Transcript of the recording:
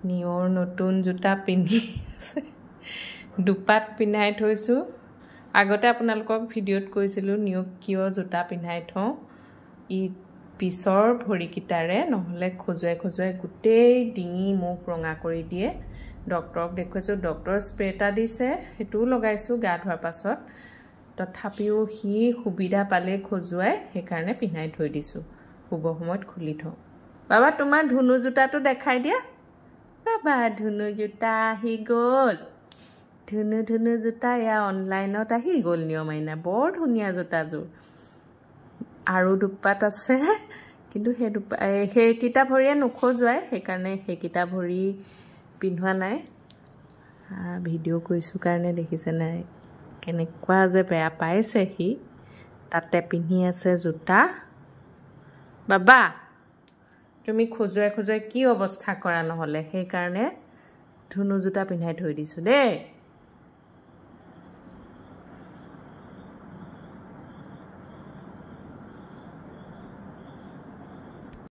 নিয়ৰ নতুন জোতা পিন্ধি দুপাত পিন্ধাই থৈছোঁ আগতে আপোনালোকক ভিডিঅ'ত কৈছিলোঁ নিয়ক কিয় জোতা পিন্ধাই থওঁ ই পিছৰ ভৰিকিটাৰে নহলে খজুৱাই গোটেই ডিঙি মুখ ৰঙা কৰি দিয়ে ডক্টৰক দেখুৱাইছোঁ ডক্টৰ স্প্ৰে এটা দিছে হেতুও লগাইছোঁ গা ধোৱাৰ পাছত তথাপিও হি সুবিধা পালে খজুৱাই সেইকাৰণে পিন্ধাই থৈ দিছোঁ শুব সময়ত খুলি থওঁ বাবা তোমাৰ ধুনু জোতাটো দেখাই দিয়া বাবা ধুনু জোতা আহি গ'ল ধুনু জোতা ইয়া অনলাইনত আহি গ'ল নিয়মাইনা বৰ ধুনীয়া জোতাযোৰ আৰু দুপাত আছে কিন্তু সেইকিটা ভৰিয়ে নখজুৱাই সেইকাৰণে সেইকিটা ভৰি পিন্ধোৱা নাই ভিডিঅ' কৰিছোঁ কাৰণে দেখিছে নাই কেনেকুৱা যে বেয়া পাইছে সি তাতে পিন্ধি আছে জোতা বাবা তুমি খজুৱাই কি অৱস্থা কৰা নহলে সেইকাৰণে ধুনু জোতা পিন্ধাই থৈ দিছোঁ দেই